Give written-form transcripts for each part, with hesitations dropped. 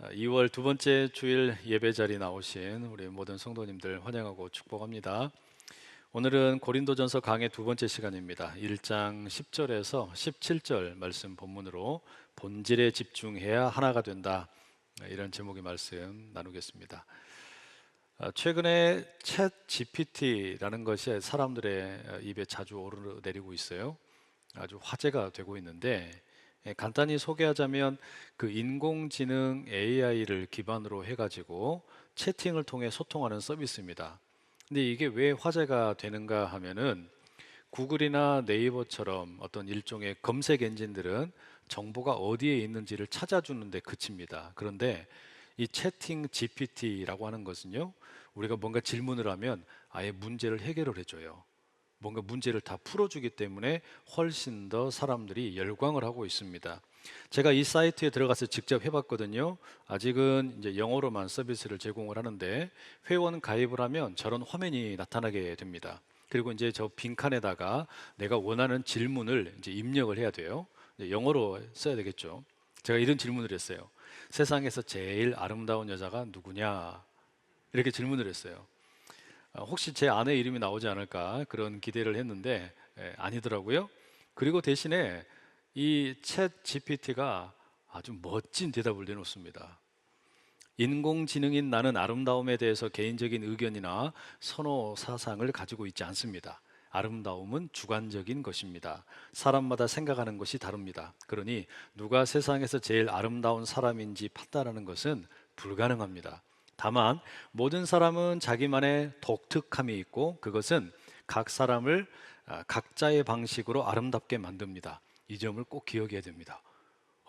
2월 두 번째 주일 예배 자리 나오신 우리 모든 성도님들 환영하고 축복합니다. 오늘은 고린도전서 강의 두 번째 시간입니다. 1장 10절에서 17절 말씀 본문으로 본질에 집중해야 하나가 된다, 이런 제목의 말씀 나누겠습니다. 최근에 챗 GPT라는 것이 사람들의 입에 자주 오르내리고 있어요. 아주 화제가 되고 있는데, 간단히 소개하자면 그 인공지능 AI를 기반으로 해가지고 채팅을 통해 소통하는 서비스입니다. 근데 이게 왜 화제가 되는가 하면은, 구글이나 네이버처럼 어떤 일종의 검색 엔진들은 정보가 어디에 있는지를 찾아주는 데 그칩니다. 그런데 이 채팅 GPT라고 하는 것은요, 우리가 뭔가 질문을 하면 아예 문제를 해결을 해줘요. 뭔가 문제를 다 풀어주기 때문에 훨씬 더 사람들이 열광을 하고 있습니다. 제가 이 사이트에 들어가서 직접 해봤거든요. 아직은 이제 영어로만 서비스를 제공을 하는데, 회원 가입을 하면 저런 화면이 나타나게 됩니다. 그리고 이제 저 빈칸에다가 내가 원하는 질문을 이제 입력을 해야 돼요. 이제 영어로 써야 되겠죠. 제가 이런 질문을 했어요. 세상에서 제일 아름다운 여자가 누구냐? 이렇게 질문을 했어요. 혹시 제 아내 이름이 나오지 않을까 그런 기대를 했는데, 아니더라고요. 그리고 대신에 이 챗 GPT가 아주 멋진 대답을 내놓습니다. 인공지능인 나는 아름다움에 대해서 개인적인 의견이나 선호 사상을 가지고 있지 않습니다. 아름다움은 주관적인 것입니다. 사람마다 생각하는 것이 다릅니다. 그러니 누가 세상에서 제일 아름다운 사람인지 판단하는 것은 불가능합니다. 다만 모든 사람은 자기만의 독특함이 있고, 그것은 각 사람을 각자의 방식으로 아름답게 만듭니다. 이 점을 꼭 기억해야 됩니다.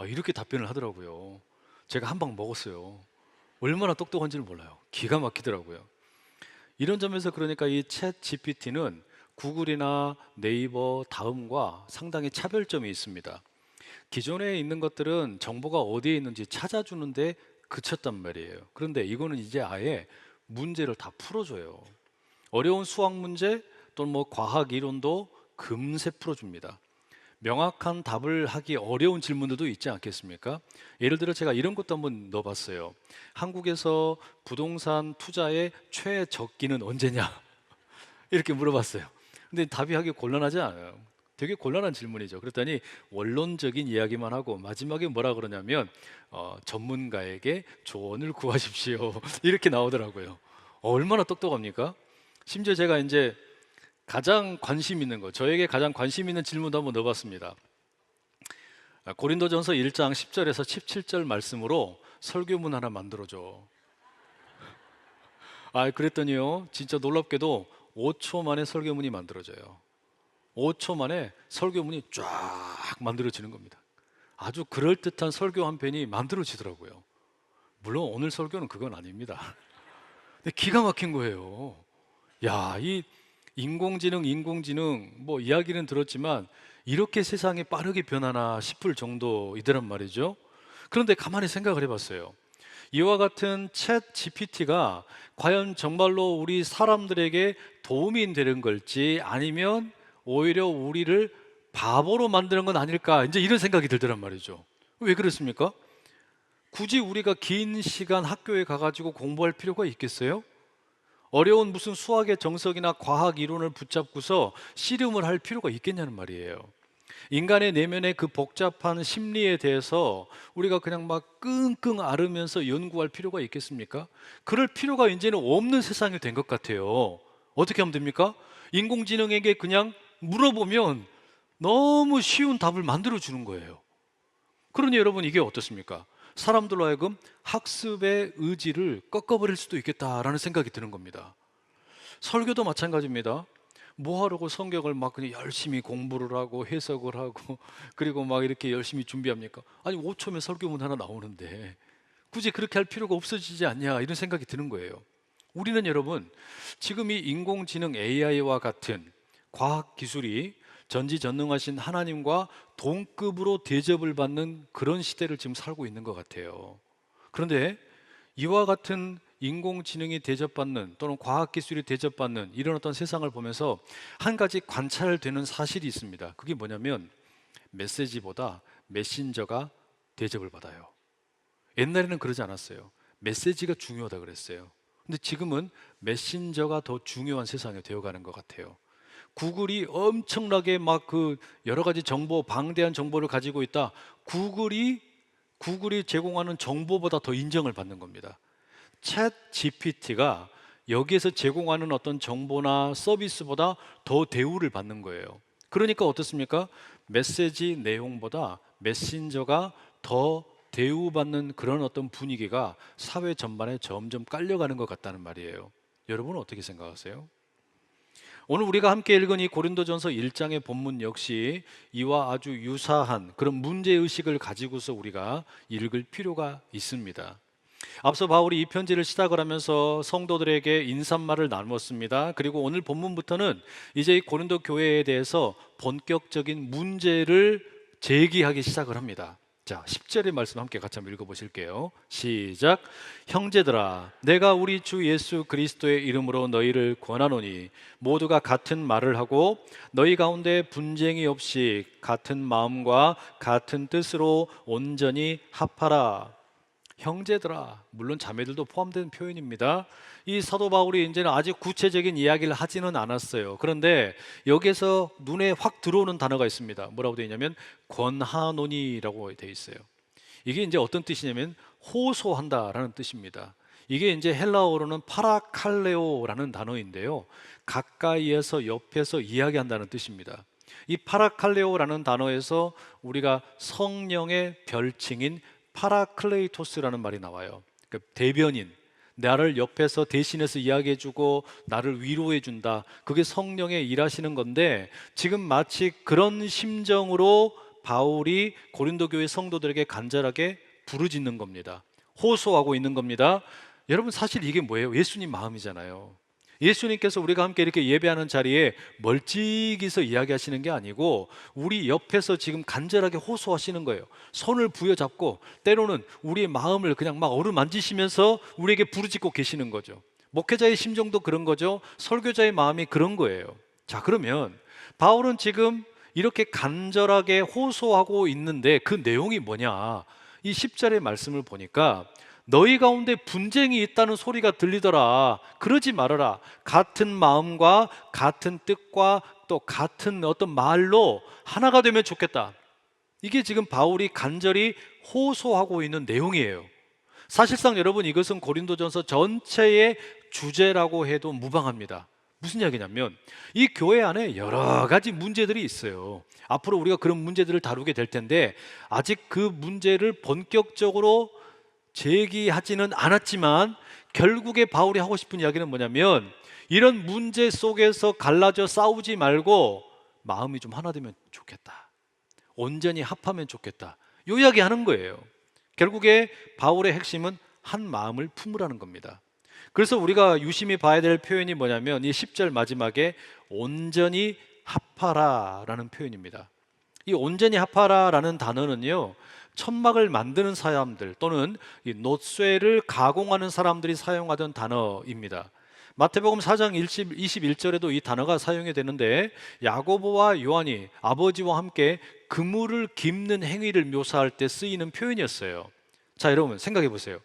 이렇게 답변을 하더라고요. 제가 한 방 먹었어요. 얼마나 똑똑한지는 몰라요. 기가 막히더라고요. 이런 점에서 그러니까 이 챗 GPT는 구글이나 네이버 다음과 상당히 차별점이 있습니다. 기존에 있는 것들은 정보가 어디에 있는지 찾아주는데 그쳤단 말이에요. 그런데 이거는 이제 아예 문제를 다 풀어줘요. 어려운 수학 문제 또는 뭐 과학 이론도 금세 풀어줍니다. 명확한 답을 하기 어려운 질문들도 있지 않겠습니까? 예를 들어 제가 이런 것도 한번 넣어봤어요. 한국에서 부동산 투자의 최적기는 언제냐? 이렇게 물어봤어요. 근데 답이 하기 곤란하지 않아요. 되게 곤란한 질문이죠. 그랬더니 원론적인 이야기만 하고 마지막에 뭐라 그러냐면, 전문가에게 조언을 구하십시오. 이렇게 나오더라고요. 얼마나 똑똑합니까? 심지어 제가 이제 가장 관심 있는 거, 저에게 가장 관심 있는 질문도 한번 넣어봤습니다. 고린도전서 1장 10절에서 17절 말씀으로 설교문 하나 만들어줘. 그랬더니요, 진짜 놀랍게도 5초 만에 설교문이 만들어져요. 5초 만에 설교문이 쫙 만들어지는 겁니다. 아주 그럴듯한 설교 한 편이 만들어지더라고요. 물론 오늘 설교는 그건 아닙니다. 근데 기가 막힌 거예요. 야, 이 인공지능 뭐 이야기는 들었지만 이렇게 세상이 빠르게 변하나 싶을 정도이더란 말이죠. 그런데 가만히 생각을 해봤어요. 이와 같은 챗 GPT가 과연 정말로 우리 사람들에게 도움이 되는 걸지, 아니면 오히려 우리를 바보로 만드는 건 아닐까, 이제 이런 생각이 들더란 말이죠. 왜 그렇습니까? 굳이 우리가 긴 시간 학교에 가가지고 공부할 필요가 있겠어요? 어려운 무슨 수학의 정석이나 과학 이론을 붙잡고서 씨름을 할 필요가 있겠냐는 말이에요. 인간의 내면의 그 복잡한 심리에 대해서 우리가 그냥 막 끙끙 앓으면서 연구할 필요가 있겠습니까? 그럴 필요가 이제는 없는 세상이 된 것 같아요. 어떻게 하면 됩니까? 인공지능에게 그냥 물어보면 너무 쉬운 답을 만들어 주는 거예요. 그러니 여러분, 이게 어떻습니까? 사람들로 하여금 학습의 의지를 꺾어버릴 수도 있겠다라는 생각이 드는 겁니다. 설교도 마찬가지입니다. 뭐 하려고 성경을 막 그냥 열심히 공부를 하고 해석을 하고 그리고 막 이렇게 열심히 준비합니까? 아니 5초면 설교문 하나 나오는데 굳이 그렇게 할 필요가 없어지지 않냐, 이런 생각이 드는 거예요. 우리는 여러분, 지금 이 인공지능 AI와 같은 과학 기술이 전지전능하신 하나님과 동급으로 대접을 받는 그런 시대를 지금 살고 있는 것 같아요. 그런데 이와 같은 인공지능이 대접받는, 또는 과학기술이 대접받는 이런 어떤 세상을 보면서 한 가지 관찰되는 사실이 있습니다. 그게 뭐냐면, 메시지보다 메신저가 대접을 받아요. 옛날에는 그러지 않았어요. 메시지가 중요하다 그랬어요. 근데 지금은 메신저가 더 중요한 세상이 되어가는 것 같아요. 구글이 엄청나게 막 그 여러 가지 정보, 방대한 정보를 가지고 있다. 구글이 제공하는 정보보다 더 인정을 받는 겁니다. 챗 GPT가 여기에서 제공하는 어떤 정보나 서비스보다 더 대우를 받는 거예요. 그러니까 어떻습니까? 메시지 내용보다 메신저가 더 대우받는 그런 어떤 분위기가 사회 전반에 점점 깔려가는 것 같다는 말이에요. 여러분은 어떻게 생각하세요? 오늘 우리가 함께 읽은 이 고린도전서 1장의 본문 역시 이와 아주 유사한 그런 문제의식을 가지고서 우리가 읽을 필요가 있습니다. 앞서 바울이 이 편지를 시작을 하면서 성도들에게 인사말을 나누었습니다. 그리고 오늘 본문부터는 이제 이 고린도 교회에 대해서 본격적인 문제를 제기하기 시작을 합니다. 자, 10절의 말씀 함께 같이 한번 읽어보실게요. 시작. 형제들아, 내가 우리 주 예수 그리스도의 이름으로 너희를 권하노니 모두가 같은 말을 하고 너희 가운데 분쟁이 없이 같은 마음과 같은 뜻으로 온전히 합하라. 형제들아, 물론 자매들도 포함된 표현입니다. 이 사도 바울이 이제는 아직 구체적인 이야기를 하지는 않았어요. 그런데 여기에서 눈에 확 들어오는 단어가 있습니다. 뭐라고 되어 있냐면 권하노니라고 되어 있어요. 이게 이제 어떤 뜻이냐면 호소한다라는 뜻입니다. 이게 이제 헬라어로는 파라칼레오라는 단어인데요. 가까이에서 옆에서 이야기한다는 뜻입니다. 이 파라칼레오라는 단어에서 우리가 성령의 별칭인 파라클레이토스라는 말이 나와요. 그러니까 대변인, 나를 옆에서 대신해서 이야기해주고 나를 위로해준다. 그게 성령의 일하시는 건데 지금 마치 그런 심정으로 바울이 고린도 교회 성도들에게 간절하게 부르짖는 겁니다. 호소하고 있는 겁니다. 여러분, 사실 이게 뭐예요? 예수님 마음이잖아요. 예수님께서 우리가 함께 이렇게 예배하는 자리에 멀찍이서 이야기하시는 게 아니고 우리 옆에서 지금 간절하게 호소하시는 거예요. 손을 부여잡고 때로는 우리의 마음을 그냥 막 어루만지시면서 우리에게 부르짖고 계시는 거죠. 목회자의 심정도 그런 거죠. 설교자의 마음이 그런 거예요. 자, 그러면 바울은 지금 이렇게 간절하게 호소하고 있는데 그 내용이 뭐냐? 이 10절의 말씀을 보니까 너희 가운데 분쟁이 있다는 소리가 들리더라. 그러지 말아라. 같은 마음과 같은 뜻과 또 같은 어떤 말로 하나가 되면 좋겠다. 이게 지금 바울이 간절히 호소하고 있는 내용이에요. 사실상 여러분, 이것은 고린도전서 전체의 주제라고 해도 무방합니다. 무슨 이야기냐면 이 교회 안에 여러 가지 문제들이 있어요. 앞으로 우리가 그런 문제들을 다루게 될 텐데 아직 그 문제를 본격적으로 제기하지는 않았지만 결국에 바울이 하고 싶은 이야기는 뭐냐면 이런 문제 속에서 갈라져 싸우지 말고 마음이 좀 하나 되면 좋겠다. 온전히 합하면 좋겠다. 요 이야기 하는 거예요. 결국에 바울의 핵심은 한 마음을 품으라는 겁니다. 그래서 우리가 유심히 봐야 될 표현이 뭐냐면 이 10절 마지막에 온전히 합하라 라는 표현입니다. 이 온전히 합하라 라는 단어는요, 천막을 만드는 사람들 또는 이 놋쇠를 가공하는 사람들이 사용하던 단어입니다. 마태복음 4장 21절에도 이 단어가 사용이 되는데 야고보와 요한이 아버지와 함께 그물을 깁는 행위를 묘사할 때 쓰이는 표현이었어요. 자, 여러분 생각해 보세요.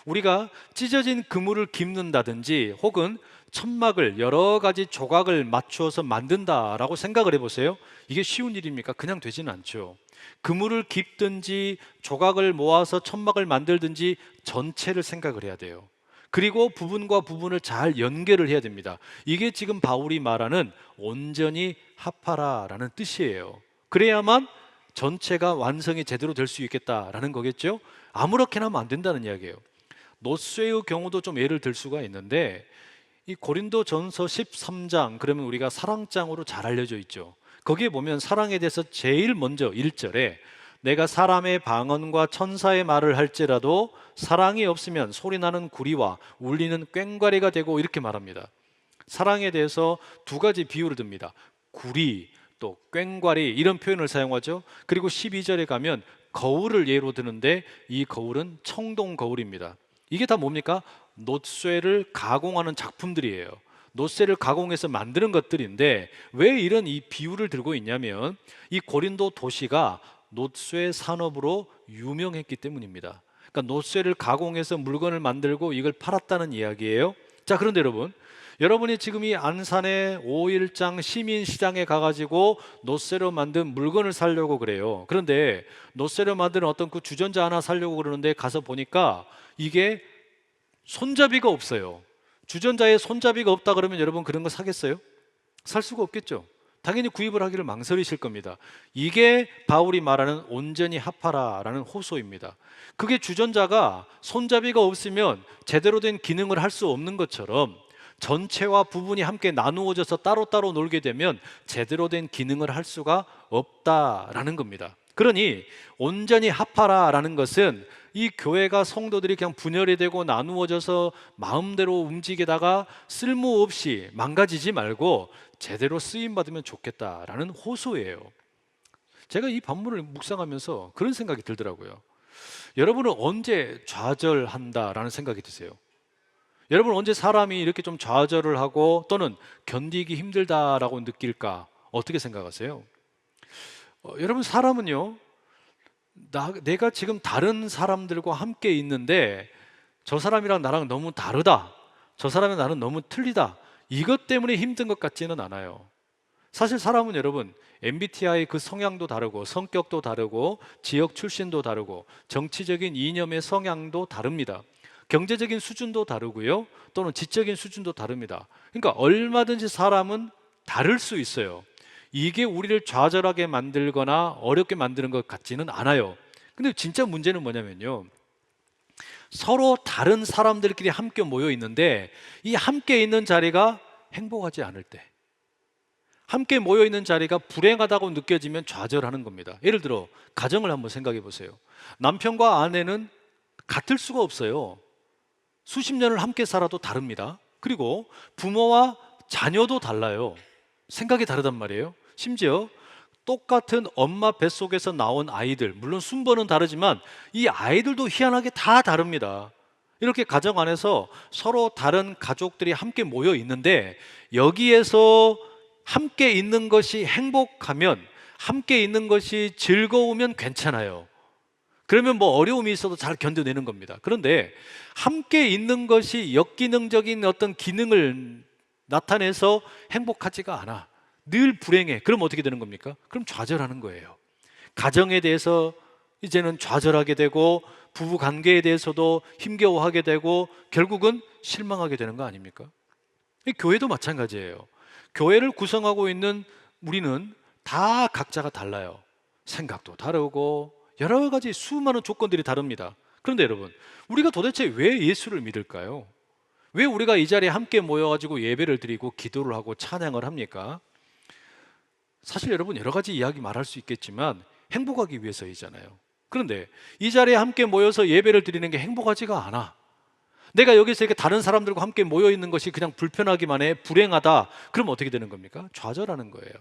우리가 찢어진 그물을 깁는다든지 혹은 천막을 여러 가지 조각을 맞추어서 만든다라고 생각을 해보세요. 이게 쉬운 일입니까? 그냥 되지는 않죠. 그물을 깁든지 조각을 모아서 천막을 만들든지 전체를 생각을 해야 돼요. 그리고 부분과 부분을 잘 연결을 해야 됩니다. 이게 지금 바울이 말하는 온전히 합하라라는 뜻이에요. 그래야만 전체가 완성이 제대로 될 수 있겠다라는 거겠죠. 아무렇게나 하면 안 된다는 이야기예요. 놋쇠의 경우도 좀 예를 들 수가 있는데 이 고린도전서 13장, 그러면 우리가 사랑장으로 잘 알려져 있죠. 거기에 보면 사랑에 대해서 제일 먼저 1절에 내가 사람의 방언과 천사의 말을 할지라도 사랑이 없으면 소리나는 구리와 울리는 꽹과리가 되고 이렇게 말합니다. 사랑에 대해서 두 가지 비유를 듭니다. 구리 또 꽹과리 이런 표현을 사용하죠. 그리고 12절에 가면 거울을 예로 드는데 이 거울은 청동 거울입니다. 이게 다 뭡니까? 놋쇠를 가공하는 작품들이에요. 놋쇠를 가공해서 만드는 것들인데 왜 이런 이 비유를 들고 있냐면 이 고린도 도시가 놋쇠 산업으로 유명했기 때문입니다. 그러니까 노쇠를 가공해서 물건을 만들고 이걸 팔았다는 이야기예요. 자, 그런데 여러분이 지금 이 안산의 5일장 시민시장에 가가지고 노쇠로 만든 물건을 사려고 그래요. 그런데 노쇠로 만든 어떤 그 주전자 하나 사려고 그러는데 가서 보니까 이게 손잡이가 없어요. 주전자에 손잡이가 없다 그러면 여러분 그런 거 사겠어요? 살 수가 없겠죠. 당연히 구입을 하기를 망설이실 겁니다. 이게 바울이 말하는 온전히 합하라라는 호소입니다. 그게 주전자가 손잡이가 없으면 제대로 된 기능을 할 수 없는 것처럼 전체와 부분이 함께 나누어져서 따로따로 놀게 되면 제대로 된 기능을 할 수가 없다라는 겁니다. 그러니 온전히 합하라라는 것은 이 교회가 성도들이 그냥 분열이 되고 나누어져서 마음대로 움직이다가 쓸모없이 망가지지 말고 제대로 쓰임받으면 좋겠다라는 호소예요. 제가 이 본문을 묵상하면서 그런 생각이 들더라고요. 여러분은 언제 좌절한다라는 생각이 드세요? 여러분 언제 사람이 이렇게 좀 좌절을 하고 또는 견디기 힘들다라고 느낄까? 어떻게 생각하세요? 여러분 사람은요, 내가 지금 다른 사람들과 함께 있는데 저 사람이랑 나랑 너무 다르다, 저 사람이 나는 너무 틀리다, 이것 때문에 힘든 것 같지는 않아요. 사실 사람은 여러분 MBTI 그 성향도 다르고 성격도 다르고 지역 출신도 다르고 정치적인 이념의 성향도 다릅니다. 경제적인 수준도 다르고요, 또는 지적인 수준도 다릅니다. 그러니까 얼마든지 사람은 다를 수 있어요. 이게 우리를 좌절하게 만들거나 어렵게 만드는 것 같지는 않아요. 근데 진짜 문제는 뭐냐면요, 서로 다른 사람들끼리 함께 모여 있는데 이 함께 있는 자리가 행복하지 않을 때, 함께 모여 있는 자리가 불행하다고 느껴지면 좌절하는 겁니다. 예를 들어 가정을 한번 생각해 보세요. 남편과 아내는 같을 수가 없어요. 수십 년을 함께 살아도 다릅니다. 그리고 부모와 자녀도 달라요. 생각이 다르단 말이에요. 심지어 똑같은 엄마 뱃속에서 나온 아이들, 물론 순번은 다르지만 이 아이들도 희한하게 다 다릅니다. 이렇게 가정 안에서 서로 다른 가족들이 함께 모여 있는데 여기에서 함께 있는 것이 행복하면, 함께 있는 것이 즐거우면 괜찮아요. 그러면 뭐 어려움이 있어도 잘 견뎌내는 겁니다. 그런데 함께 있는 것이 역기능적인 어떤 기능을 나타내서 행복하지가 않아, 늘 불행해. 그럼 어떻게 되는 겁니까? 그럼 좌절하는 거예요. 가정에 대해서 이제는 좌절하게 되고 부부 관계에 대해서도 힘겨워하게 되고 결국은 실망하게 되는 거 아닙니까? 이 교회도 마찬가지예요. 교회를 구성하고 있는 우리는 다 각자가 달라요. 생각도 다르고 여러 가지 수많은 조건들이 다릅니다. 그런데 여러분, 우리가 도대체 왜 예수를 믿을까요? 왜 우리가 이 자리에 함께 모여가지고 예배를 드리고 기도를 하고 찬양을 합니까? 사실 여러분 여러 가지 이야기 말할 수 있겠지만 행복하기 위해서이잖아요. 그런데 이 자리에 함께 모여서 예배를 드리는 게 행복하지가 않아. 내가 여기서 이렇게 다른 사람들과 함께 모여 있는 것이 그냥 불편하기만 해, 불행하다. 그럼 어떻게 되는 겁니까? 좌절하는 거예요.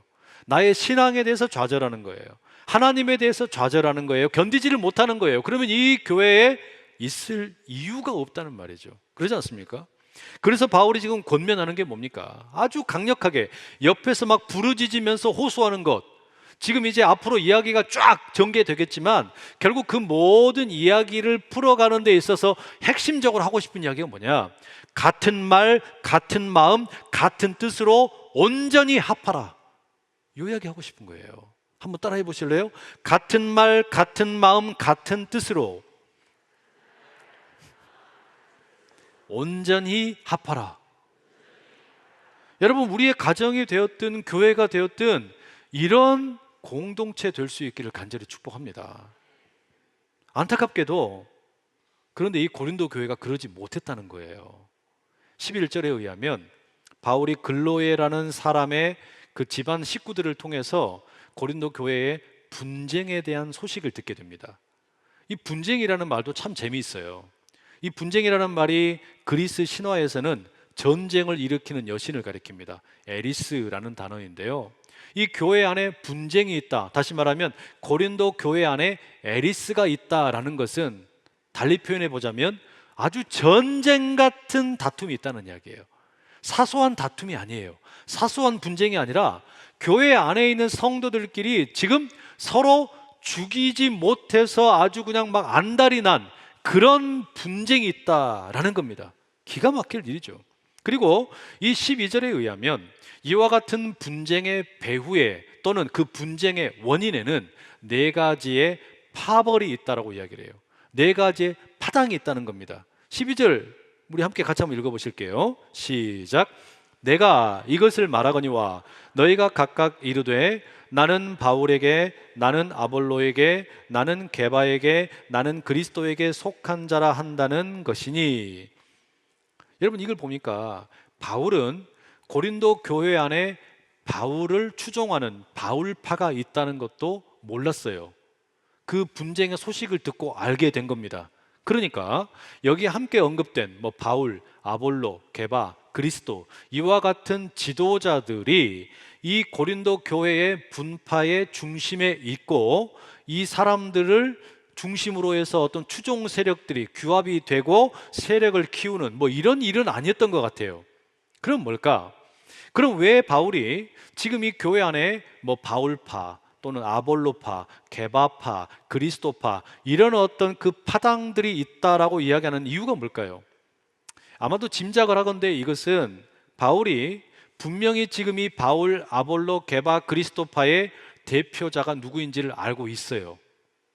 나의 신앙에 대해서 좌절하는 거예요. 하나님에 대해서 좌절하는 거예요. 견디지를 못하는 거예요. 그러면 이 교회에 있을 이유가 없다는 말이죠. 그러지 않습니까? 그래서 바울이 지금 권면하는 게 뭡니까? 아주 강력하게 옆에서 막 부르짖으면서 호소하는 것. 지금 이제 앞으로 이야기가 쫙 전개되겠지만 결국 그 모든 이야기를 풀어가는 데 있어서 핵심적으로 하고 싶은 이야기가 뭐냐? 같은 말, 같은 마음, 같은 뜻으로 온전히 합하라. 이 이야기 하고 싶은 거예요. 한번 따라해 보실래요? 같은 말, 같은 마음, 같은 뜻으로 온전히 합하라. 여러분, 우리의 가정이 되었든 교회가 되었든 이런 공동체 될 수 있기를 간절히 축복합니다. 안타깝게도 그런데 이 고린도 교회가 그러지 못했다는 거예요. 11절에 의하면 바울이 글로에라는 사람의 그 집안 식구들을 통해서 고린도 교회의 분쟁에 대한 소식을 듣게 됩니다. 이 분쟁이라는 말도 참 재미있어요. 이 분쟁이라는 말이 그리스 신화에서는 전쟁을 일으키는 여신을 가리킵니다. 에리스라는 단어인데요, 이 교회 안에 분쟁이 있다, 다시 말하면 고린도 교회 안에 에리스가 있다라는 것은 달리 표현해 보자면 아주 전쟁 같은 다툼이 있다는 이야기예요. 사소한 다툼이 아니에요. 사소한 분쟁이 아니라 교회 안에 있는 성도들끼리 지금 서로 죽이지 못해서 아주 그냥 막 안달이 난 그런 분쟁이 있다라는 겁니다. 기가 막힐 일이죠. 그리고 이 12절에 의하면 이와 같은 분쟁의 배후에 또는 그 분쟁의 원인에는 네 가지의 파벌이 있다라고 이야기를 해요. 네 가지의 파당이 있다는 겁니다. 12절 우리 함께 같이 한번 읽어보실게요. 시작. 내가 이것을 말하거니와 너희가 각각 이르되 나는 바울에게, 나는 아볼로에게, 나는 게바에게, 나는 그리스도에게 속한 자라 한다는 것이니. 여러분, 이걸 보니까 바울은 고린도 교회 안에 바울을 추종하는 바울파가 있다는 것도 몰랐어요. 그 분쟁의 소식을 듣고 알게 된 겁니다. 그러니까 여기 함께 언급된 바울, 아볼로, 게바, 그리스도, 이와 같은 지도자들이 이 고린도 교회의 분파의 중심에 있고, 이 사람들을 중심으로 해서 어떤 추종 세력들이 규합이 되고 세력을 키우는 이런 일은 아니었던 것 같아요. 그럼 뭘까? 그럼 왜 바울이 지금 이 교회 안에 바울파 또는 아볼로파, 게바파, 그리스도파 이런 어떤 그 파당들이 있다라고 이야기하는 이유가 뭘까요? 아마도 짐작을 하건대 이것은 바울이 분명히 지금 이 바울, 아볼로, 게바, 그리스도파의 대표자가 누구인지를 알고 있어요.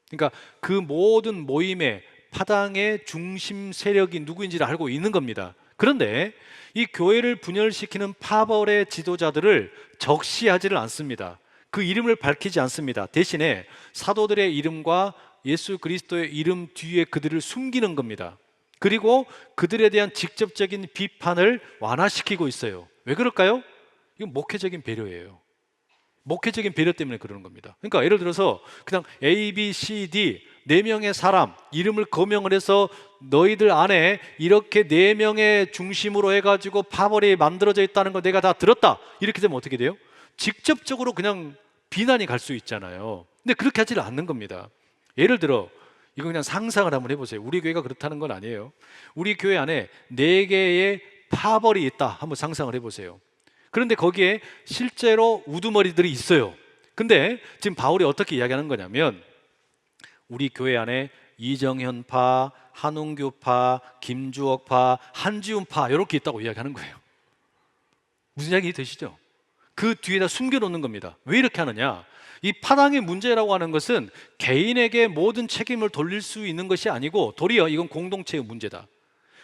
그러니까 그 모든 모임의 파당의 중심 세력이 누구인지를 알고 있는 겁니다. 그런데 이 교회를 분열시키는 파벌의 지도자들을 적시하지를 않습니다. 그 이름을 밝히지 않습니다. 대신에 사도들의 이름과 예수 그리스도의 이름 뒤에 그들을 숨기는 겁니다. 그리고 그들에 대한 직접적인 비판을 완화시키고 있어요. 왜 그럴까요? 이건 목회적인 배려예요. 목회적인 배려 때문에 그러는 겁니다. 그러니까 예를 들어서 그냥 A, B, C, D 4명의 사람 이름을 거명을 해서 너희들 안에 이렇게 4명의 중심으로 해가지고 파벌이 만들어져 있다는 거 내가 다 들었다, 이렇게 되면 어떻게 돼요? 직접적으로 그냥 비난이 갈 수 있잖아요. 근데 그렇게 하지를 않는 겁니다. 예를 들어 이거 그냥 상상을 한번 해보세요. 우리 교회가 그렇다는 건 아니에요. 우리 교회 안에 4개의 파벌이 있다, 한번 상상을 해보세요. 그런데 거기에 실제로 우두머리들이 있어요. 근데 지금 바울이 어떻게 이야기하는 거냐면 우리 교회 안에 이정현파, 한웅교파, 김주옥파, 한지훈파 이렇게 있다고 이야기하는 거예요. 무슨 이야기 되시죠? 그 뒤에다 숨겨놓는 겁니다. 왜 이렇게 하느냐? 이 파당의 문제라고 하는 것은 개인에게 모든 책임을 돌릴 수 있는 것이 아니고 도리어 이건 공동체의 문제다.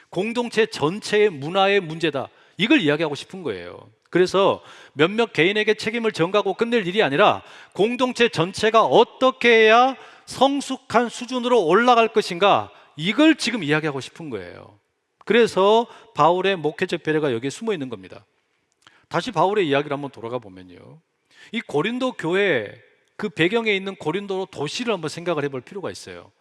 공동체 전체의 문화의 문제다. 이걸 이야기하고 싶은 거예요. 그래서 몇몇 개인에게 책임을 전가하고 끝낼 일이 아니라 공동체 전체가 어떻게 해야 성숙한 수준으로 올라갈 것인가, 이걸 지금 이야기하고 싶은 거예요. 그래서 바울의 목회적 배려가 여기에 숨어 있는 겁니다. 다시 바울의 이야기를 한번 돌아가 보면요, 이 고린도 교회 그 배경에 있는 고린도 도시를 한번 생각을 해볼 필요가 있어요.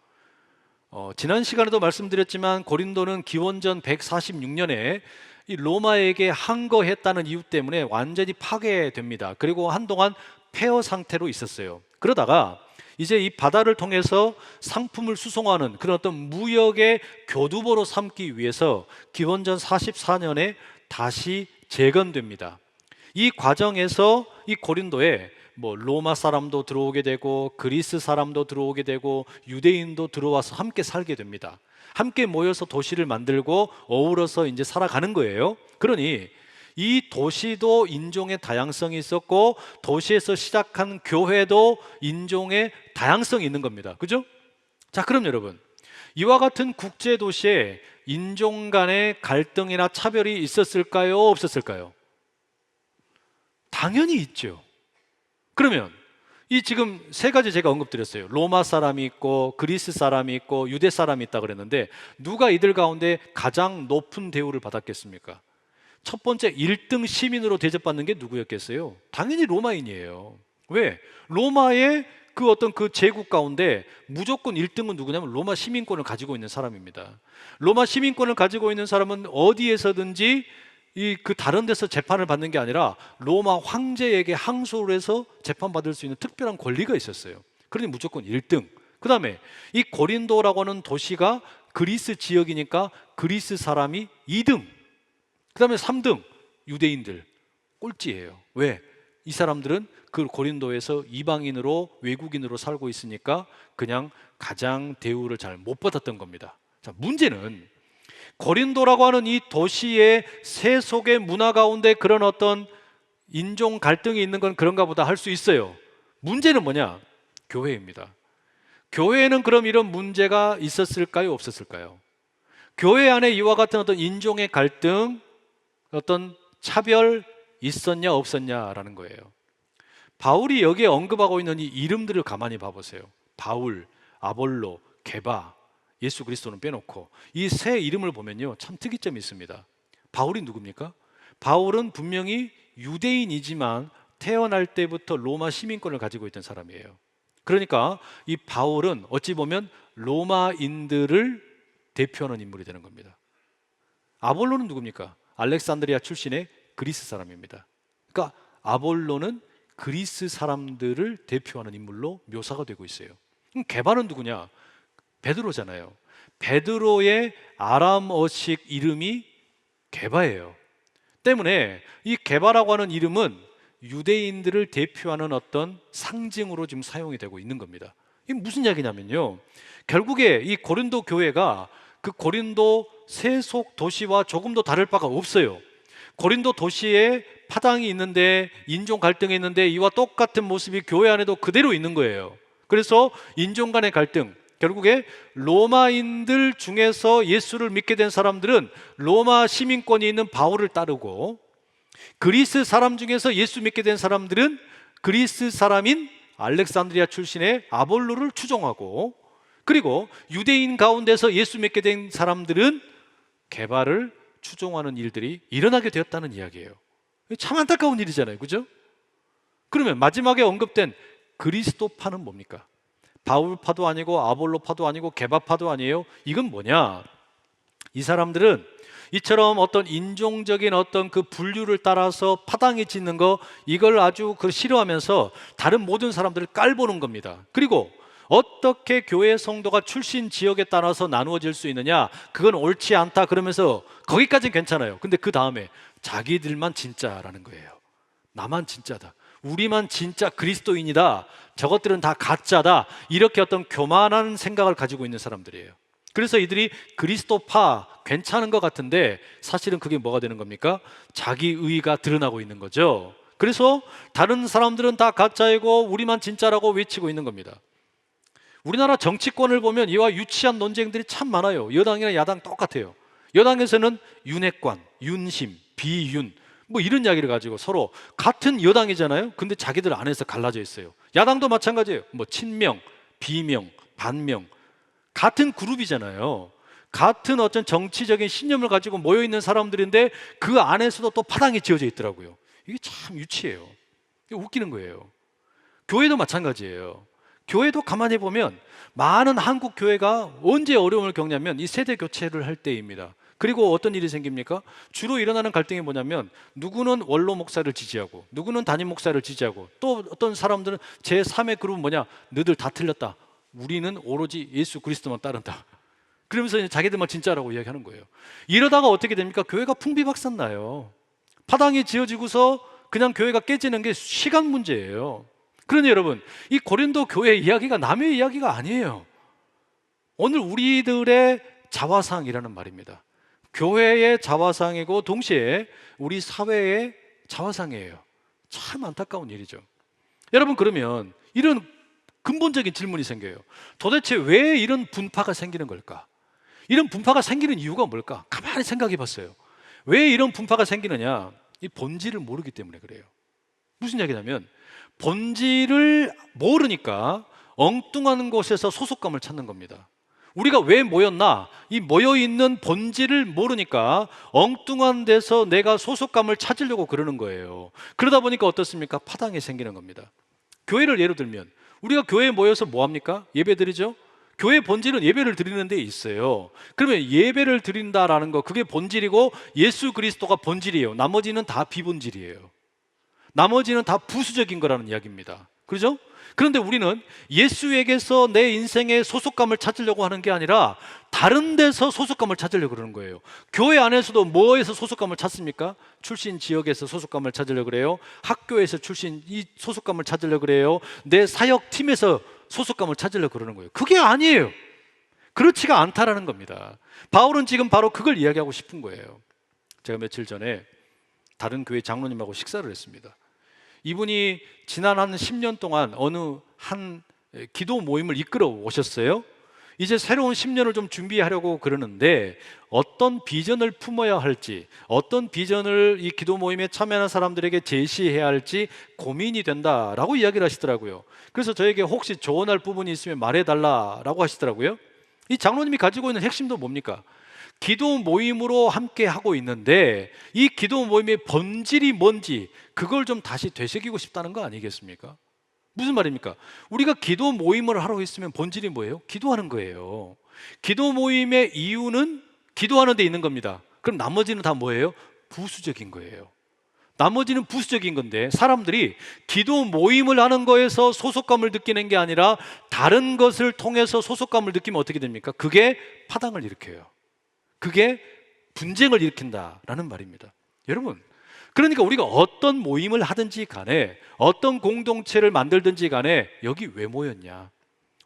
지난 시간에도 말씀드렸지만 고린도는 기원전 146년에 이 로마에게 항거했다는 이유 때문에 완전히 파괴됩니다. 그리고 한동안 폐허 상태로 있었어요. 그러다가 이제 이 바다를 통해서 상품을 수송하는 그런 어떤 무역의 교두보로 삼기 위해서 기원전 44년에 다시 재건됩니다. 이 과정에서 이 고린도에 로마 사람도 들어오게 되고 그리스 사람도 들어오게 되고 유대인도 들어와서 함께 살게 됩니다. 함께 모여서 도시를 만들고 어우러서 이제 살아가는 거예요. 그러니 이 도시도 인종의 다양성이 있었고 도시에서 시작한 교회도 인종의 다양성이 있는 겁니다. 그죠? 자, 그럼 여러분, 이와 같은 국제 도시에 인종 간의 갈등이나 차별이 있었을까요? 없었을까요? 당연히 있죠. 그러면 이 지금 3가지 제가 언급드렸어요. 로마 사람이 있고 그리스 사람이 있고 유대 사람이 있다 그랬는데 누가 이들 가운데 가장 높은 대우를 받았겠습니까? 첫 번째 1등 시민으로 대접받는 게 누구였겠어요? 당연히 로마인이에요. 왜? 로마의 그 어떤 그 제국 가운데 무조건 1등은 누구냐면 로마 시민권을 가지고 있는 사람입니다. 로마 시민권을 가지고 있는 사람은 어디에서든지 그 다른 데서 재판을 받는 게 아니라 로마 황제에게 항소를 해서 재판받을 수 있는 특별한 권리가 있었어요. 그러니 무조건 1등. 그 다음에 이 고린도라고 하는 도시가 그리스 지역이니까 그리스 사람이 2등. 그 다음에 3등 유대인들 꼴찌예요. 왜? 이 사람들은 그 고린도에서 이방인으로 외국인으로 살고 있으니까 그냥 가장 대우를 잘 못 받았던 겁니다. 자, 문제는 고린도라고 하는 이 도시의 세속의 문화 가운데 그런 어떤 인종 갈등이 있는 건 그런가 보다 할 수 있어요. 문제는 뭐냐? 교회입니다. 교회에는 그럼 이런 문제가 있었을까요? 없었을까요? 교회 안에 이와 같은 어떤 인종의 갈등, 어떤 차별 있었냐 없었냐라는 거예요. 바울이 여기에 언급하고 있는 이 이름들을 가만히 봐보세요. 바울, 아볼로, 게바, 예수 그리스도는 빼놓고 이 세 이름을 보면요, 참 특이점이 있습니다. 바울이 누굽니까? 바울은 분명히 유대인이지만 태어날 때부터 로마 시민권을 가지고 있던 사람이에요. 그러니까 이 바울은 어찌 보면 로마인들을 대표하는 인물이 되는 겁니다. 아볼로는 누굽니까? 알렉산드리아 출신의 그리스 사람입니다. 그러니까 아볼로는 그리스 사람들을 대표하는 인물로 묘사가 되고 있어요. 그럼 게바는 누구냐? 베드로잖아요. 베드로의 아람어식 이름이 게바예요. 때문에 이 게바라고 하는 이름은 유대인들을 대표하는 어떤 상징으로 지금 사용이 되고 있는 겁니다. 이게 무슨 이야기냐면요, 결국에 이 고린도 교회가 그 고린도 세속 도시와 조금도 다를 바가 없어요. 고린도 도시에 파당이 있는데, 인종 갈등이 있는데 이와 똑같은 모습이 교회 안에도 그대로 있는 거예요. 그래서 인종 간의 갈등, 결국에 로마인들 중에서 예수를 믿게 된 사람들은 로마 시민권이 있는 바울을 따르고, 그리스 사람 중에서 예수 믿게 된 사람들은 그리스 사람인 알렉산드리아 출신의 아볼로를 추종하고, 그리고 유대인 가운데서 예수 믿게 된 사람들은 게바를 추종하는 일들이 일어나게 되었다는 이야기예요. 참 안타까운 일이잖아요, 그죠? 그러면 마지막에 언급된 그리스도파는 뭡니까? 바울파도 아니고 아볼로파도 아니고 게바파도 아니에요. 이건 뭐냐? 이 사람들은 이처럼 어떤 인종적인 어떤 그 분류를 따라서 파당이 짓는 거, 이걸 아주 싫어하면서 다른 모든 사람들을 깔보는 겁니다. 그리고 어떻게 교회 성도가 출신 지역에 따라서 나누어질 수 있느냐, 그건 옳지 않다 그러면서 거기까지는 괜찮아요. 근데 그 다음에 자기들만 진짜라는 거예요. 나만 진짜다, 우리만 진짜 그리스도인이다, 저것들은 다 가짜다, 이렇게 어떤 교만한 생각을 가지고 있는 사람들이에요. 그래서 이들이 그리스도파 괜찮은 것 같은데 사실은 그게 뭐가 되는 겁니까? 자기의가 드러나고 있는 거죠. 그래서 다른 사람들은 다 가짜이고 우리만 진짜라고 외치고 있는 겁니다. 우리나라 정치권을 보면 이와 유치한 논쟁들이 참 많아요. 여당이나 야당 똑같아요. 여당에서는 윤핵관, 윤심, 비윤 뭐 이런 이야기를 가지고 서로 같은 여당이잖아요. 근데 자기들 안에서 갈라져 있어요. 야당도 마찬가지예요. 뭐 친명, 비명, 반명, 같은 그룹이잖아요. 같은 어떤 정치적인 신념을 가지고 모여있는 사람들인데 그 안에서도 또 파당이 지어져 있더라고요. 이게 참 유치해요. 이게 웃기는 거예요. 교회도 마찬가지예요. 교회도 가만히 보면 많은 한국 교회가 언제 어려움을 겪냐면 이 세대 교체를 할 때입니다. 그리고 어떤 일이 생깁니까? 주로 일어나는 갈등이 뭐냐면, 누구는 원로 목사를 지지하고 누구는 담임 목사를 지지하고, 또 어떤 사람들은 제3의 그룹은 뭐냐, 너희들 다 틀렸다, 우리는 오로지 예수 그리스도만 따른다, 그러면서 이제 자기들만 진짜라고 이야기하는 거예요. 이러다가 어떻게 됩니까? 교회가 풍비박산나요. 파당이 지어지고서 그냥 교회가 깨지는 게 시간 문제예요. 그러니 여러분, 이 고린도 교회 이야기가 남의 이야기가 아니에요. 오늘 우리들의 자화상이라는 말입니다. 교회의 자화상이고 동시에 우리 사회의 자화상이에요. 참 안타까운 일이죠. 여러분, 그러면 이런 근본적인 질문이 생겨요. 도대체 왜 이런 분파가 생기는 걸까? 이런 분파가 생기는 이유가 뭘까? 가만히 생각해 봤어요. 왜 이런 분파가 생기느냐? 이 본질을 모르기 때문에 그래요. 무슨 얘기냐면, 본질을 모르니까 엉뚱한 곳에서 소속감을 찾는 겁니다. 우리가 왜 모였나? 이 모여있는 본질을 모르니까 엉뚱한 데서 내가 소속감을 찾으려고 그러는 거예요. 그러다 보니까 어떻습니까? 파당이 생기는 겁니다. 교회를 예로 들면, 우리가 교회에 모여서 뭐 합니까? 예배 드리죠? 교회 본질은 예배를 드리는 데 있어요. 그러면 예배를 드린다라는 거, 그게 본질이고 예수 그리스도가 본질이에요. 나머지는 다 비본질이에요. 나머지는 다 부수적인 거라는 이야기입니다. 그렇죠? 그런데 우리는 예수에게서 내 인생의 소속감을 찾으려고 하는 게 아니라 다른 데서 소속감을 찾으려고 그러는 거예요. 교회 안에서도 뭐에서 소속감을 찾습니까? 출신 지역에서 소속감을 찾으려고 그래요. 학교에서 출신 이 소속감을 찾으려고 그래요. 내 사역팀에서 소속감을 찾으려고 그러는 거예요. 그게 아니에요. 그렇지가 않다라는 겁니다. 바울은 지금 바로 그걸 이야기하고 싶은 거예요. 제가 며칠 전에 다른 교회 장로님하고 식사를 했습니다. 이분이 지난 한 10년 동안 어느 한 기도 모임을 이끌어 오셨어요. 이제 새로운 10년을 좀 준비하려고 그러는데 어떤 비전을 품어야 할지, 어떤 비전을 이 기도 모임에 참여하는 사람들에게 제시해야 할지 고민이 된다라고 이야기를 하시더라고요. 그래서 저에게 혹시 조언할 부분이 있으면 말해달라라고 하시더라고요. 이 장로님이 가지고 있는 핵심도 뭡니까? 기도 모임으로 함께 하고 있는데 이 기도 모임의 본질이 뭔지 그걸 좀 다시 되새기고 싶다는 거 아니겠습니까? 무슨 말입니까? 우리가 기도 모임을 하러 있으면 본질이 뭐예요? 기도하는 거예요. 기도 모임의 이유는 기도하는 데 있는 겁니다. 그럼 나머지는 다 뭐예요? 부수적인 거예요. 나머지는 부수적인 건데 사람들이 기도 모임을 하는 거에서 소속감을 느끼는 게 아니라 다른 것을 통해서 소속감을 느끼면 어떻게 됩니까? 그게 파당을 일으켜요. 그게 분쟁을 일으킨다라는 말입니다. 여러분, 그러니까 우리가 어떤 모임을 하든지 간에 어떤 공동체를 만들든지 간에 여기 왜 모였냐?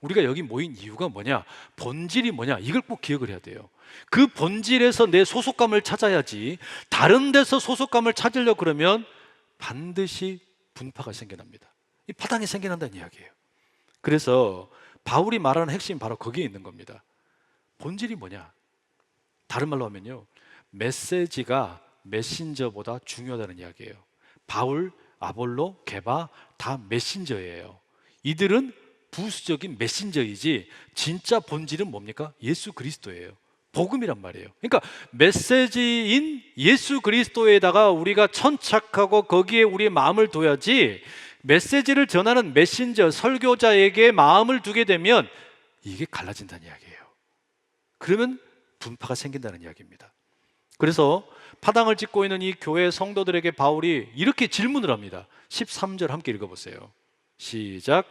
우리가 여기 모인 이유가 뭐냐? 본질이 뭐냐? 이걸 꼭 기억을 해야 돼요. 그 본질에서 내 소속감을 찾아야지 다른 데서 소속감을 찾으려고 그러면 반드시 분파가 생겨납니다. 이 파당이 생겨난다는 이야기예요. 그래서 바울이 말하는 핵심이 바로 거기에 있는 겁니다. 본질이 뭐냐? 다른 말로 하면요, 메시지가 메신저보다 중요하다는 이야기예요. 바울, 아볼로, 게바 다 메신저예요. 이들은 부수적인 메신저이지 진짜 본질은 뭡니까? 예수 그리스도예요. 복음이란 말이에요. 그러니까 메시지인 예수 그리스도에다가 우리가 천착하고 거기에 우리의 마음을 둬야지, 메시지를 전하는 메신저, 설교자에게 마음을 두게 되면 이게 갈라진다는 이야기예요. 그러면 분파가 생긴다는 이야기입니다. 그래서 파당을 짓고 있는 이 교회 성도들에게 바울이 이렇게 질문을 합니다. 13절 함께 읽어보세요. 시작.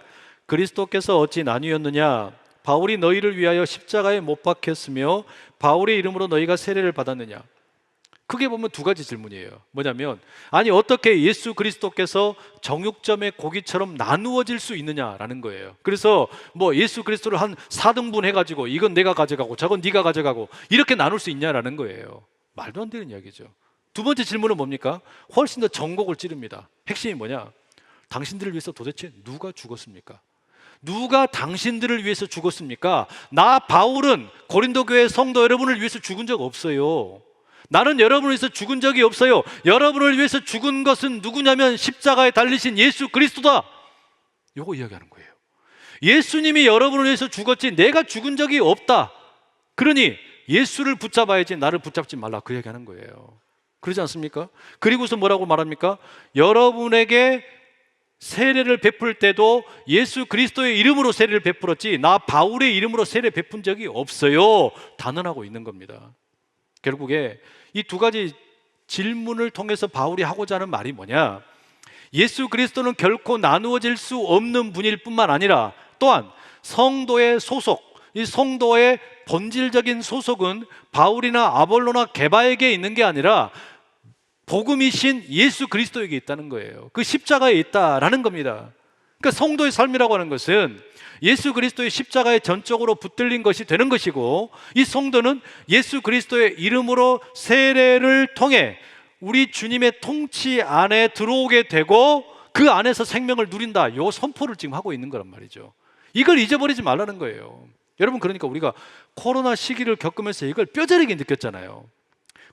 그리스도께서 어찌 나뉘었느냐? 바울이 너희를 위하여 십자가에 못 박혔으며 바울의 이름으로 너희가 세례를 받았느냐? 크게 보면 두 가지 질문이에요. 뭐냐면, 아니 어떻게 예수 그리스도께서 정육점의 고기처럼 나누어질 수 있느냐라는 거예요. 그래서 뭐 예수 그리스도를 한 4등분 해가지고 이건 내가 가져가고 저건 네가 가져가고 이렇게 나눌 수 있냐라는 거예요. 말도 안 되는 이야기죠. 두 번째 질문은 뭡니까? 훨씬 더 전곡을 찌릅니다. 핵심이 뭐냐? 당신들을 위해서 도대체 누가 죽었습니까? 누가 당신들을 위해서 죽었습니까? 나 바울은 고린도 교회 성도 여러분을 위해서 죽은 적 없어요. 나는 여러분을 위해서 죽은 적이 없어요. 여러분을 위해서 죽은 것은 누구냐면 십자가에 달리신 예수 그리스도다. 이거 이야기하는 거예요. 예수님이 여러분을 위해서 죽었지 내가 죽은 적이 없다. 그러니 예수를 붙잡아야지 나를 붙잡지 말라, 그 얘기하는 거예요. 그러지 않습니까? 그리고서 뭐라고 말합니까? 여러분에게 세례를 베풀 때도 예수 그리스도의 이름으로 세례를 베풀었지 나 바울의 이름으로 세례 베푼 적이 없어요. 단언하고 있는 겁니다. 결국에 이 두 가지 질문을 통해서 바울이 하고자 하는 말이 뭐냐? 예수 그리스도는 결코 나누어질 수 없는 분일 뿐만 아니라 또한 성도의 소속, 이 성도의 본질적인 소속은 바울이나 아볼로나 게바에게 있는 게 아니라 복음이신 예수 그리스도에게 있다는 거예요. 그 십자가에 있다라는 겁니다. 그러니까 성도의 삶이라고 하는 것은 예수 그리스도의 십자가에 전적으로 붙들린 것이 되는 것이고, 이 성도는 예수 그리스도의 이름으로 세례를 통해 우리 주님의 통치 안에 들어오게 되고 그 안에서 생명을 누린다, 이 선포를 지금 하고 있는 거란 말이죠. 이걸 잊어버리지 말라는 거예요. 여러분, 그러니까 우리가 코로나 시기를 겪으면서 이걸 뼈저리게 느꼈잖아요.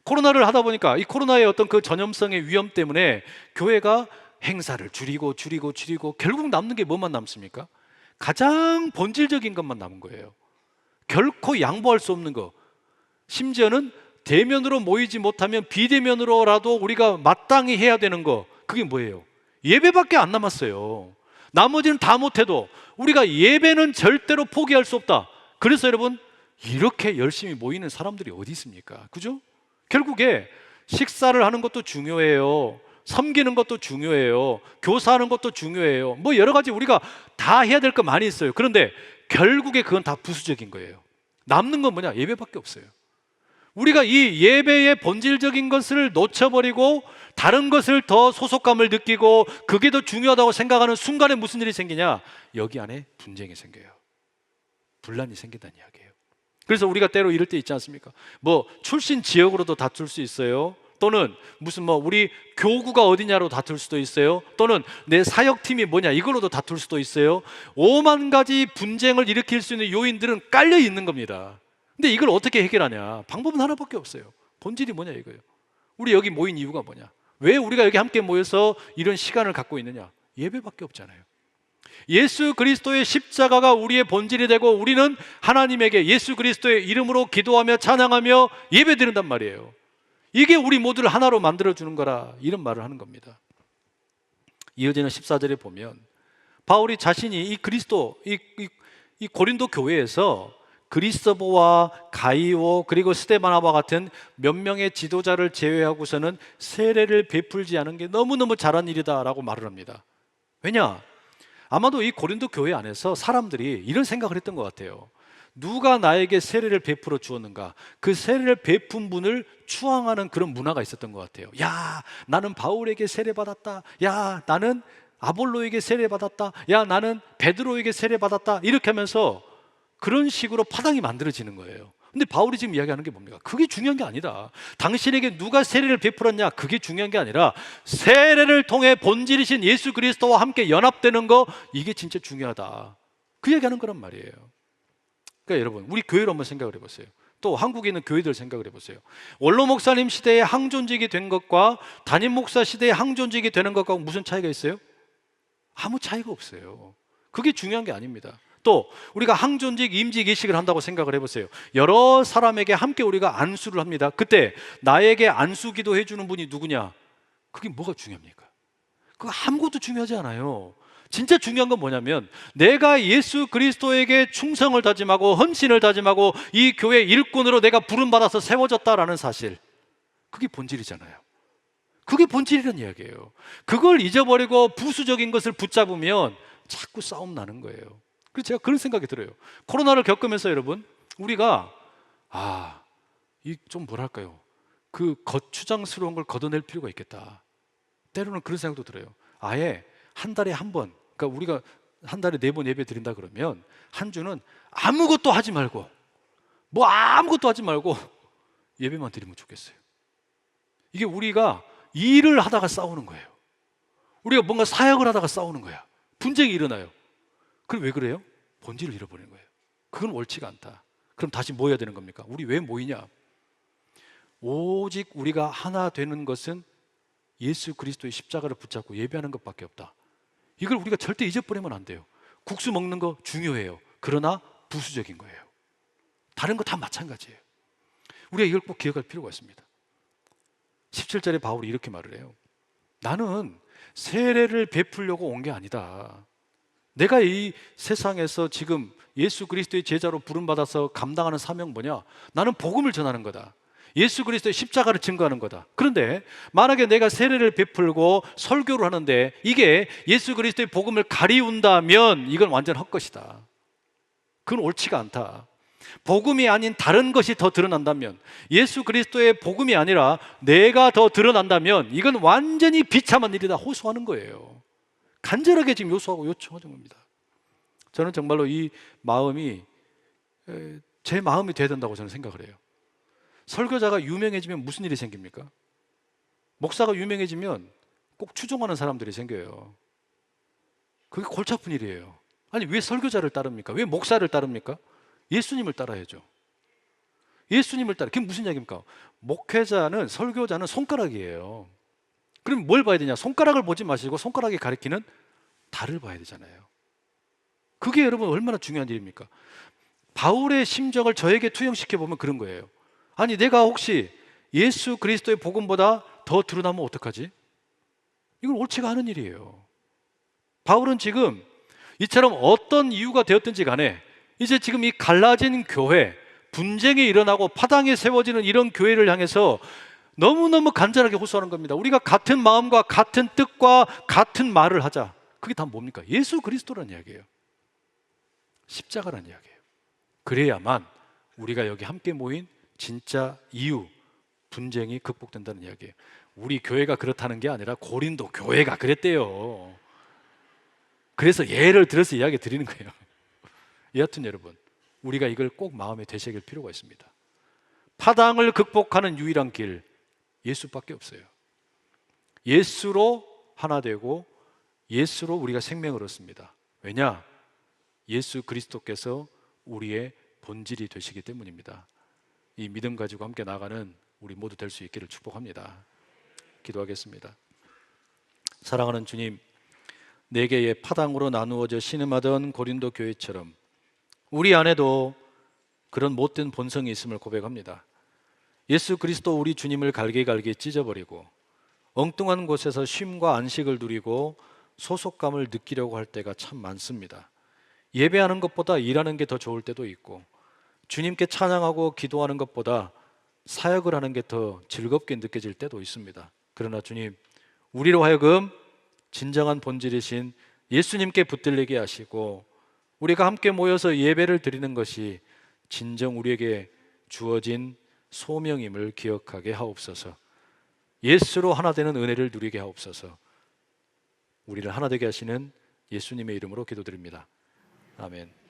코로나를 하다 보니까 이 코로나의 어떤 그 전염성의 위험 때문에 교회가 행사를 줄이고 결국 남는 게 뭐만 남습니까? 가장 본질적인 것만 남은 거예요. 결코 양보할 수 없는 거. 심지어는 대면으로 모이지 못하면 비대면으로라도 우리가 마땅히 해야 되는 거. 그게 뭐예요? 예배밖에 안 남았어요. 나머지는 다 못해도 우리가 예배는 절대로 포기할 수 없다. 그래서 여러분, 이렇게 열심히 모이는 사람들이 어디 있습니까? 그죠? 결국에 식사를 하는 것도 중요해요. 섬기는 것도 중요해요. 교사하는 것도 중요해요. 뭐 여러 가지 우리가 다 해야 될 거 많이 있어요. 그런데 결국에 그건 다 부수적인 거예요. 남는 건 뭐냐? 예배밖에 없어요. 우리가 이 예배의 본질적인 것을 놓쳐버리고 다른 것을 더 소속감을 느끼고 그게 더 중요하다고 생각하는 순간에 무슨 일이 생기냐? 여기 안에 분쟁이 생겨요. 분란이 생긴다는 이야기예요. 그래서 우리가 때로 이럴 때 있지 않습니까? 뭐 출신 지역으로도 다툴 수 있어요. 또는 무슨 뭐 우리 교구가 어디냐로 다툴 수도 있어요. 또는 내 사역팀이 뭐냐 이걸로도 다툴 수도 있어요. 오만 가지 분쟁을 일으킬 수 있는 요인들은 깔려 있는 겁니다. 근데 이걸 어떻게 해결하냐? 방법은 하나밖에 없어요. 본질이 뭐냐 이거예요. 우리 여기 모인 이유가 뭐냐? 왜 우리가 여기 함께 모여서 이런 시간을 갖고 있느냐? 예배밖에 없잖아요. 예수 그리스도의 십자가가 우리의 본질이 되고 우리는 하나님에게 예수 그리스도의 이름으로 기도하며 찬양하며 예배드린단 말이에요. 이게 우리 모두를 하나로 만들어주는 거라 이런 말을 하는 겁니다. 이어지는 14절에 보면 바울이 자신이 이 그리스도 이 고린도 교회에서 그리스도와 가이오 그리고 스데바나와 같은 몇 명의 지도자를 제외하고서는 세례를 베풀지 않은 게 너무너무 잘한 일이다라고 말을 합니다. 왜냐? 아마도 이 고린도 교회 안에서 사람들이 이런 생각을 했던 것 같아요. 누가 나에게 세례를 베풀어 주었는가? 그 세례를 베푼 분을 추앙하는 그런 문화가 있었던 것 같아요. 야, 나는 바울에게 세례 받았다. 야, 나는 아볼로에게 세례 받았다. 야, 나는 베드로에게 세례 받았다. 이렇게 하면서 그런 식으로 파당이 만들어지는 거예요. 근데 바울이 지금 이야기하는 게 뭡니까? 그게 중요한 게 아니다. 당신에게 누가 세례를 베풀었냐? 그게 중요한 게 아니라 세례를 통해 본질이신 예수 그리스도와 함께 연합되는 거, 이게 진짜 중요하다. 그 얘기하는 거란 말이에요. 그러니까 여러분, 우리 교회를 한번 생각을 해보세요. 또 한국에 있는 교회들 생각을 해보세요. 원로 목사님 시대에 항존직이 된 것과 담임 목사 시대에 항존직이 되는 것과 무슨 차이가 있어요? 아무 차이가 없어요. 그게 중요한 게 아닙니다. 또 우리가 항존직, 임직 이식을 한다고 생각을 해보세요. 여러 사람에게 함께 우리가 안수를 합니다. 그때 나에게 안수 기도해 주는 분이 누구냐? 그게 뭐가 중요합니까? 그거 아무것도 중요하지 않아요. 진짜 중요한 건 뭐냐면 내가 예수 그리스도에게 충성을 다짐하고 헌신을 다짐하고 이 교회 일꾼으로 내가 부름받아서 세워졌다라는 사실, 그게 본질이잖아요. 그게 본질이라는 이야기예요. 그걸 잊어버리고 부수적인 것을 붙잡으면 자꾸 싸움 나는 거예요. 그래서 제가 그런 생각이 들어요. 코로나를 겪으면서 여러분, 우리가 이 좀 뭐랄까요, 그 거추장스러운 걸 걷어낼 필요가 있겠다. 때로는 그런 생각도 들어요. 아예 한 달에 한 번, 그러니까 우리가 한 달에 4번 예배 드린다 그러면 한 주는 아무것도 하지 말고 아무것도 하지 말고 예배만 드리면 좋겠어요. 이게 우리가 일을 하다가 싸우는 거예요. 우리가 뭔가 사역을 하다가 싸우는 거야. 분쟁이 일어나요. 그럼 왜 그래요? 본질을 잃어버리는 거예요. 그건 옳지가 않다. 그럼 다시 뭐 해야 되는 겁니까? 우리 왜 모이냐? 오직 우리가 하나 되는 것은 예수 그리스도의 십자가를 붙잡고 예배하는 것밖에 없다. 이걸 우리가 절대 잊어버리면 안 돼요. 국수 먹는 거 중요해요. 그러나 부수적인 거예요. 다른 거 다 마찬가지예요. 우리가 이걸 꼭 기억할 필요가 있습니다. 17절에 바울이 이렇게 말을 해요. 나는 세례를 베풀려고 온 게 아니다. 내가 이 세상에서 지금 예수 그리스도의 제자로 부름받아서 감당하는 사명 뭐냐? 나는 복음을 전하는 거다. 예수 그리스도의 십자가를 증거하는 거다. 그런데 만약에 내가 세례를 베풀고 설교를 하는데 이게 예수 그리스도의 복음을 가리운다면 이건 완전 헛것이다. 그건 옳지가 않다. 복음이 아닌 다른 것이 더 드러난다면, 예수 그리스도의 복음이 아니라 내가 더 드러난다면 이건 완전히 비참한 일이다 호소하는 거예요. 간절하게 지금 요청하는 겁니다. 저는 정말로 이 마음이 제 마음이 돼야 된다고 저는 생각을 해요. 설교자가 유명해지면 무슨 일이 생깁니까? 목사가 유명해지면 꼭 추종하는 사람들이 생겨요. 그게 골치 아픈 일이에요. 아니, 왜 설교자를 따릅니까? 왜 목사를 따릅니까? 예수님을 따라야죠. 예수님을 따라. 그게 무슨 얘기입니까? 목회자는, 설교자는 손가락이에요. 그럼 뭘 봐야 되냐? 손가락을 보지 마시고 손가락이 가리키는 달을 봐야 되잖아요. 그게 여러분 얼마나 중요한 일입니까? 바울의 심정을 저에게 투영시켜 보면 그런 거예요. 아니, 내가 혹시 예수 그리스도의 복음보다 더 드러나면 어떡하지? 이건 옳지가 않은 일이에요. 바울은 지금 이처럼 어떤 이유가 되었든지 간에 이제 지금 이 갈라진 교회, 분쟁이 일어나고 파당이 세워지는 이런 교회를 향해서 너무너무 간절하게 호소하는 겁니다. 우리가 같은 마음과 같은 뜻과 같은 말을 하자. 그게 다 뭡니까? 예수 그리스도라는 이야기예요. 십자가라는 이야기예요. 그래야만 우리가 여기 함께 모인 진짜 이유, 분쟁이 극복된다는 이야기예요. 우리 교회가 그렇다는 게 아니라 고린도 교회가 그랬대요. 그래서 예를 들어서 이야기 드리는 거예요. 여하튼 여러분, 우리가 이걸 꼭 마음에 되새길 필요가 있습니다. 파당을 극복하는 유일한 길, 예수밖에 없어요. 예수로 하나 되고 예수로 우리가 생명을 얻습니다. 왜냐? 예수 그리스도께서 우리의 본질이 되시기 때문입니다. 이 믿음 가지고 함께 나가는 우리 모두 될 수 있기를 축복합니다. 기도하겠습니다. 사랑하는 주님, 네 개의 파당으로 나누어져 신음하던 고린도 교회처럼 우리 안에도 그런 못된 본성이 있음을 고백합니다. 예수 그리스도 우리 주님을 갈기갈기 찢어버리고 엉뚱한 곳에서 쉼과 안식을 누리고 소속감을 느끼려고 할 때가 참 많습니다. 예배하는 것보다 일하는 게 더 좋을 때도 있고, 주님께 찬양하고 기도하는 것보다 사역을 하는 게 더 즐겁게 느껴질 때도 있습니다. 그러나 주님, 우리로 하여금 진정한 본질이신 예수님께 붙들리게 하시고 우리가 함께 모여서 예배를 드리는 것이 진정 우리에게 주어진 소명임을 기억하게 하옵소서. 예수로 하나 되는 은혜를 누리게 하옵소서. 우리를 하나 되게 하시는 예수님의 이름으로 기도드립니다. 아멘.